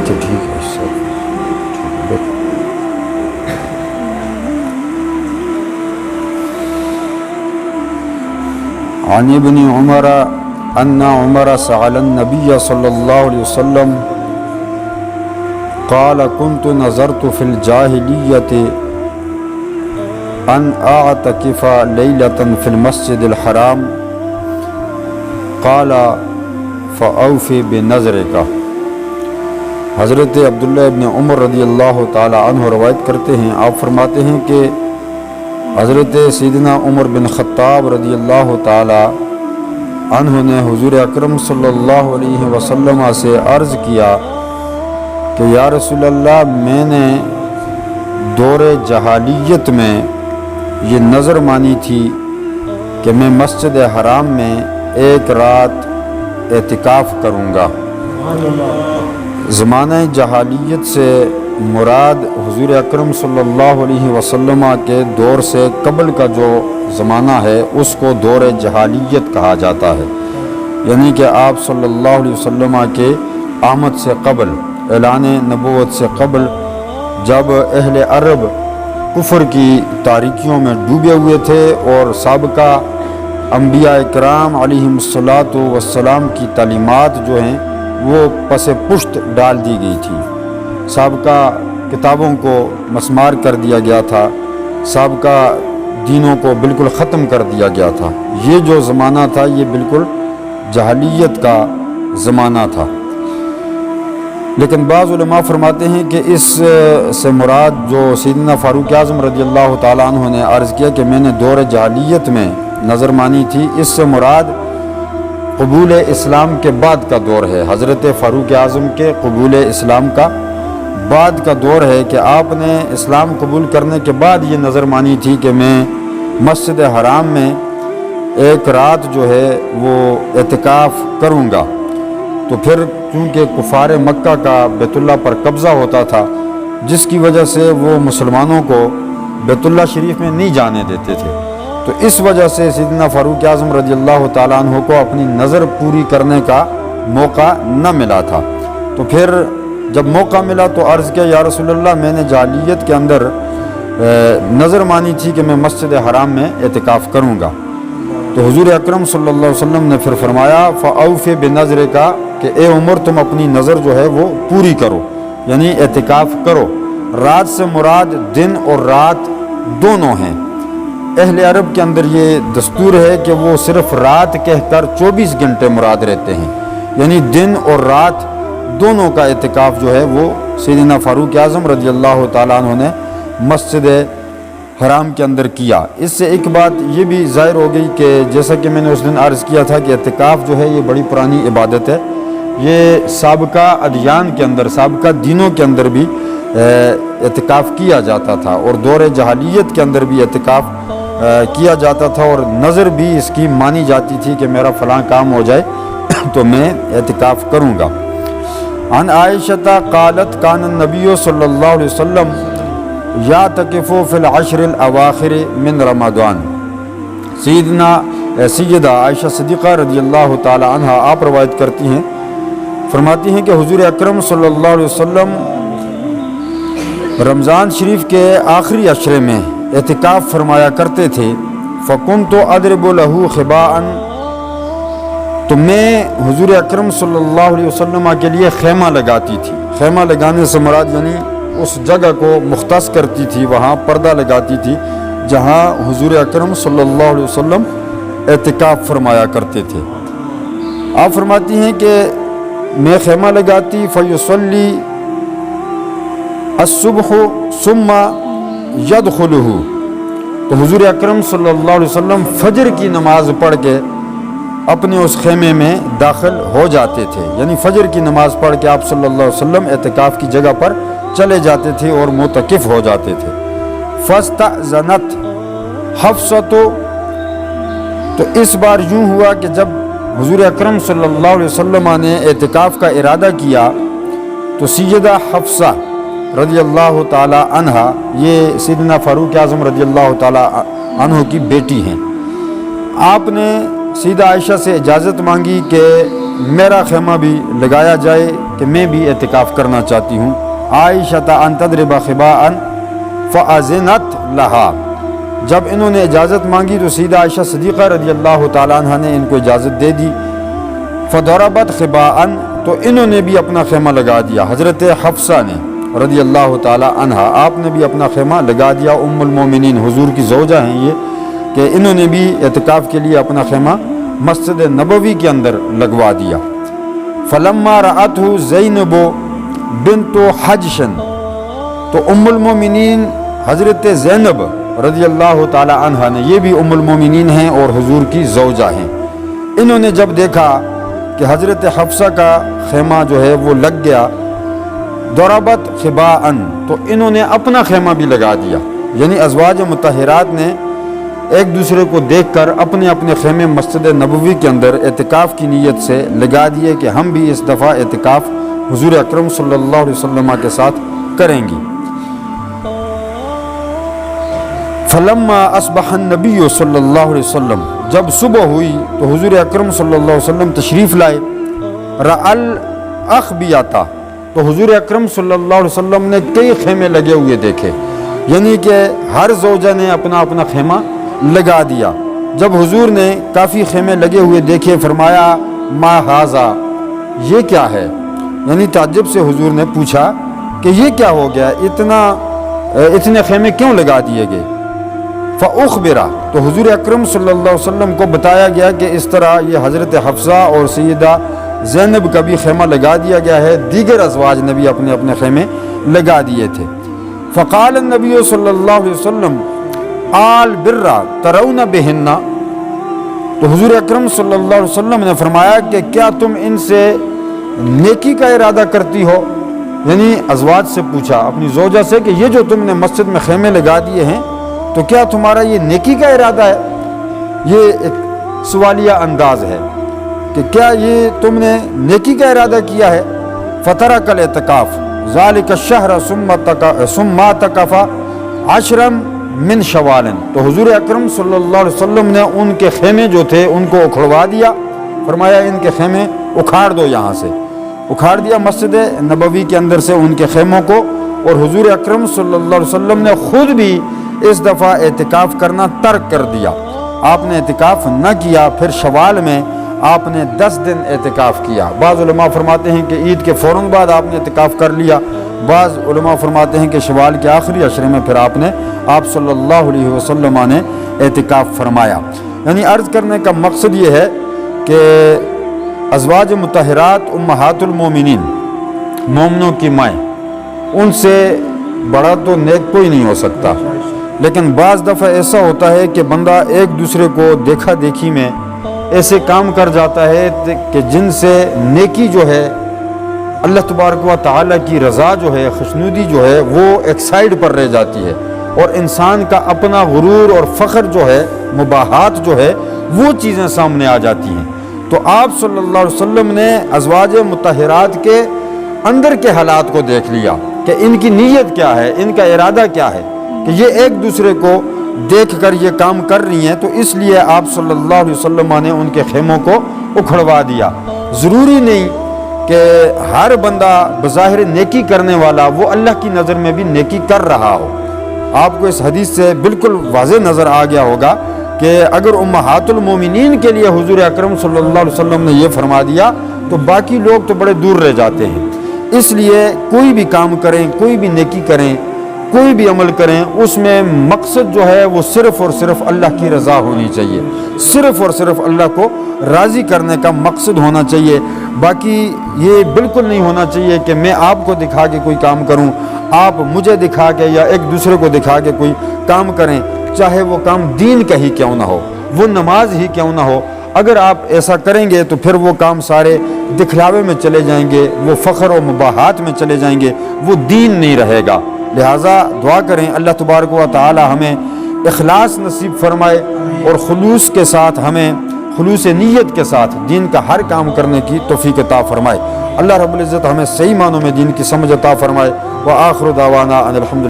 اچھا ٹھیک ہے سر. عن ابن عمر ان عمر سأل النبي صلى الله عليه وسلم قال كنت نظرت في الجاهلية ان اعتكف ليلة في المسجد الحرام قال فأوفي بنظرك. حضرت عبداللہ ابن عمر رضی اللہ تعالی عنہ روایت کرتے ہیں، آپ فرماتے ہیں کہ حضرت سیدنا عمر بن خطاب رضی اللہ تعالی عنہ نے حضور اکرم صلی اللہ علیہ وسلم سے عرض کیا کہ یا رسول اللہ، میں نے دور جاہلیت میں یہ نظر مانی تھی کہ میں مسجد حرام میں ایک رات اعتکاف کروں گا. زمانہ جاہلیت سے مراد حضور اکرم صلی اللہ علیہ وسلم کے دور سے قبل کا جو زمانہ ہے اس کو دور جاہلیت کہا جاتا ہے، یعنی کہ آپ صلی اللہ علیہ وسلم کے آمد سے قبل، اعلان نبوت سے قبل، جب اہل عرب کفر کی تاریکیوں میں ڈوبے ہوئے تھے اور سابقہ انبیاء کرام علیہم السلام کی تعلیمات جو ہیں وہ پس پشت ڈال دی گئی تھی. سابقہ کتابوں کو مسمار کر دیا گیا تھا، سابقہ دینوں کو بالکل ختم کر دیا گیا تھا. یہ جو زمانہ تھا یہ بالکل جاہلیت کا زمانہ تھا. لیکن بعض علماء فرماتے ہیں کہ اس سے مراد جو سیدنا فاروق اعظم رضی اللہ تعالیٰ عنہ نے عرض کیا کہ میں نے دور جاہلیت میں نظر مانی تھی، اس سے مراد قبول اسلام کے بعد کا دور ہے. حضرت فاروق اعظم کے قبول اسلام کا بعد کا دور ہے کہ آپ نے اسلام قبول کرنے کے بعد یہ نظر مانی تھی کہ میں مسجد حرام میں ایک رات جو ہے وہ اعتکاف کروں گا. تو پھر چونکہ کفار مکہ کا بیت اللہ پر قبضہ ہوتا تھا، جس کی وجہ سے وہ مسلمانوں کو بیت اللہ شریف میں نہیں جانے دیتے تھے، تو اس وجہ سے سیدنا فاروق اعظم رضی اللہ تعالیٰ عنہ کو اپنی نظر پوری کرنے کا موقع نہ ملا تھا. تو پھر جب موقع ملا تو عرض کیا یا رسول اللہ، میں نے جاہلیت کے اندر نظر مانی تھی کہ میں مسجد حرام میں اعتکاف کروں گا. تو حضور اکرم صلی اللہ علیہ وسلم نے پھر فرمایا فَأَوْفِ بِنَظْرِكَ کہ اے عمر تم اپنی نظر جو ہے وہ پوری کرو، یعنی اعتکاف کرو. رات سے مراد دن اور رات دونوں ہیں. اہل عرب کے اندر یہ دستور ہے کہ وہ صرف رات کہہ کر 24 گھنٹے مراد رہتے ہیں، یعنی دن اور رات دونوں کا اعتکاف جو ہے وہ سیدنا فاروق اعظم رضی اللہ تعالیٰ عنہ نے مسجد حرام کے اندر کیا. اس سے ایک بات یہ بھی ظاہر ہو گئی کہ جیسا کہ میں نے اس دن عرض کیا تھا کہ اعتکاف جو ہے یہ بڑی پرانی عبادت ہے. یہ سابقہ ادیان کے اندر، سابقہ دینوں کے اندر بھی اعتکاف کیا جاتا تھا، اور دور جاہلیت کے اندر بھی اعتکاف کیا جاتا تھا، اور نظر بھی اس کی مانی جاتی تھی کہ میرا فلاں کام ہو جائے تو میں اعتکاف کروں گا. عن عائشہ قالت کان النبی صلی اللہ علیہ وسلم یعتکف فی العشر الاواخر من رمضان. سیدہ عائشہ صدیقہ رضی اللہ تعالی عنہ آپ روایت کرتی ہیں، فرماتی ہیں کہ حضور اکرم صلی اللہ علیہ وسلم رمضان شریف کے آخری عشرے میں اعتکاف فرمایا کرتے تھے. فَكُنْتُ أَضْرِبُ لَهُ خِبَاءً تو میں حضور اکرم صلی اللہ علیہ وسلم کے لیے خیمہ لگاتی تھی. خیمہ لگانے سے مراد یعنی اس جگہ کو مختص کرتی تھی، وہاں پردہ لگاتی تھی جہاں حضور اکرم صلی اللہ علیہ وسلم اعتکاف فرمایا کرتے تھے. آپ فرماتی ہیں کہ میں خیمہ لگاتی فَيُصَلِّي الصُّبْحُ ثُمَّ يَدْخُلُهُ تو حضور اکرم صلی اللہ علیہ وسلم فجر کی نماز پڑھ کے اپنے اس خیمے میں داخل ہو جاتے تھے، یعنی فجر کی نماز پڑھ کے آپ صلی اللہ علیہ وسلم اعتکاف کی جگہ پر چلے جاتے تھے اور معتکف ہو جاتے تھے. فَاسْتَأْذَنَتْ حفصۃ تو اس بار یوں ہوا کہ جب حضور اکرم صلی اللہ علیہ وسلم نے اعتکاف کا ارادہ کیا تو سیدہ حفصہ رضی اللہ تعالی عنہ، یہ سیدنا فاروق اعظم رضی اللہ تعالی عنہ کی بیٹی ہیں، آپ نے سیدہ عائشہ سے اجازت مانگی کہ میرا خیمہ بھی لگایا جائے کہ میں بھی اعتکاف کرنا چاہتی ہوں۔ عائشہ ان تضرب خباء فأذنت لہا، جب انہوں نے اجازت مانگی تو سیدہ عائشہ صدیقہ رضی اللہ تعالیٰ عنہ نے ان کو اجازت دے دی۔ فضربت خباء، تو انہوں نے بھی اپنا خیمہ لگا دیا۔ حضرت حفصہ نے رضی اللہ تعالیٰ عنہ، آپ نے بھی اپنا خیمہ لگا دیا۔ ام المومنین حضور کی زوجہ ہیں یہ، کہ انہوں نے بھی اعتکاف کے لیے اپنا خیمہ مسجد نبوی کے اندر لگوا دیا۔ فلما رأته زینب بنت حجش، تو ام المومنین حضرت زینب رضی اللہ تعالی عنہ نے، یہ بھی ام المومنین ہیں اور حضور کی زوجہ ہیں، انہوں نے جب دیکھا کہ حضرت حفصہ کا خیمہ جو ہے وہ لگ گیا، ضربت خباء، تو انہوں نے اپنا خیمہ بھی لگا دیا۔ یعنی ازواج مطہرات نے ایک دوسرے کو دیکھ کر اپنے اپنے خیمے مسجد نبوی کے اندر اعتکاف کی نیت سے لگا دیے کہ ہم بھی اس دفعہ اعتکاف حضور اکرم صلی اللہ علیہ وسلم کے ساتھ کریں گی۔ فلما اصبح النبی صلی اللہ علیہ وسلم، جب صبح ہوئی تو حضور اکرم صلی اللہ علیہ وسلم تشریف لائے۔ رأى الاخبیۃ، تو حضور اکرم صلی اللہ علیہ وسلم نے کئی خیمے لگے ہوئے دیکھے، یعنی کہ ہر زوجہ نے اپنا اپنا خیمہ لگا دیا۔ جب حضور نے کافی خیمے لگے ہوئے دیکھے، فرمایا ما ھذا، یہ کیا ہے؟ یعنی تعجب سے حضور نے پوچھا کہ یہ کیا ہو گیا، اتنے خیمے کیوں لگا دیے گئے؟ فاخبر، تو حضور اکرم صلی اللہ علیہ وسلم کو بتایا گیا کہ اس طرح یہ حضرت حفصہ اور سیدہ زینب کا بھی خیمہ لگا دیا گیا ہے، دیگر ازواج نے بھی اپنے اپنے خیمے لگا دیے تھے۔ فقال النبی صلی اللہ علیہ وسلم آل برا ترون بہن، تو حضور اکرم صلی اللہ علیہ وسلم نے فرمایا کہ کیا تم ان سے نیکی کا ارادہ کرتی ہو؟ یعنی ازواج سے پوچھا، اپنی زوجہ سے، کہ یہ جو تم نے مسجد میں خیمے لگا دیے ہیں تو کیا تمہارا یہ نیکی کا ارادہ ہے؟ یہ ایک سوالیہ انداز ہے کہ کیا یہ تم نے نیکی کا ارادہ کیا ہے؟ فترک الاعتکاف ذالک الشہر ثم اعتکف عشرا من شوال، تو حضور اکرم صلی اللہ علیہ وسلم نے ان کے خیمے جو تھے ان کو اکھڑوا دیا، فرمایا ان کے خیمے اکھاڑ دو، یہاں سے اکھاڑ دیا مسجد نبوی کے اندر سے ان کے خیموں کو، اور حضور اکرم صلی اللہ علیہ وسلم نے خود بھی اس دفعہ اعتکاف کرنا ترک کر دیا، آپ نے اعتکاف نہ کیا۔ پھر شوال میں آپ نے 10 دن اعتکاف کیا۔ بعض علماء فرماتے ہیں کہ عید کے فوراً بعد آپ نے اعتکاف کر لیا، بعض علماء فرماتے ہیں کہ شوال کے آخری عشرے میں پھر آپ صلی اللہ علیہ وسلم نے اعتکاف فرمایا۔ یعنی عرض کرنے کا مقصد یہ ہے کہ ازواج مطہرات امہات المومنین، مومنوں کی مائیں، ان سے بڑا تو نیک کوئی نہیں ہو سکتا، لیکن بعض دفعہ ایسا ہوتا ہے کہ بندہ ایک دوسرے کو دیکھا دیکھی میں ایسے کام کر جاتا ہے کہ جن سے نیکی جو ہے، اللہ تبارک و تعالیٰ کی رضا جو ہے، خوشنودی جو ہے، وہ ایک سائیڈ پر رہ جاتی ہے، اور انسان کا اپنا غرور اور فخر جو ہے، مباحات جو ہے، وہ چیزیں سامنے آ جاتی ہیں۔ تو آپ صلی اللہ علیہ وسلم نے ازواج مطہرات کے اندر کے حالات کو دیکھ لیا کہ ان کی نیت کیا ہے، ان کا ارادہ کیا ہے، کہ یہ ایک دوسرے کو دیکھ کر یہ کام کر رہی ہیں، تو اس لیے آپ صلی اللہ علیہ وسلم نے ان کے خیموں کو اکھڑوا دیا۔ ضروری نہیں کہ ہر بندہ بظاہر نیکی کرنے والا وہ اللہ کی نظر میں بھی نیکی کر رہا ہو۔ آپ کو اس حدیث سے بالکل واضح نظر آ گیا ہوگا کہ اگر امہات المومنین کے لیے حضور اکرم صلی اللہ علیہ وسلم نے یہ فرما دیا تو باقی لوگ تو بڑے دور رہ جاتے ہیں۔ اس لیے کوئی بھی کام کریں، کوئی بھی نیکی کریں، کوئی بھی عمل کریں، اس میں مقصد جو ہے وہ صرف اور صرف اللہ کی رضا ہونی چاہیے، صرف اور صرف اللہ کو راضی کرنے کا مقصد ہونا چاہیے۔ باقی یہ بالکل نہیں ہونا چاہیے کہ میں آپ کو دکھا کے کوئی کام کروں، آپ مجھے دکھا کے یا ایک دوسرے کو دکھا کے کوئی کام کریں، چاہے وہ کام دین کا ہی کیوں نہ ہو، وہ نماز ہی کیوں نہ ہو۔ اگر آپ ایسا کریں گے تو پھر وہ کام سارے دکھلاوے میں چلے جائیں گے، وہ فخر و مباحات میں چلے جائیں گے، وہ دین نہیں رہے گا۔ لہٰذا دعا کریں اللہ تبارک و تعالی ہمیں اخلاص نصیب فرمائے اور خلوص کے ساتھ، ہمیں خلوص نیت کے ساتھ دین کا ہر کام کرنے کی توفیق عطا فرمائے۔ اللہ رب العزت ہمیں صحیح معنوں میں دین کی سمجھ عطا فرمائے۔ وآخر دعوانا ان الحمد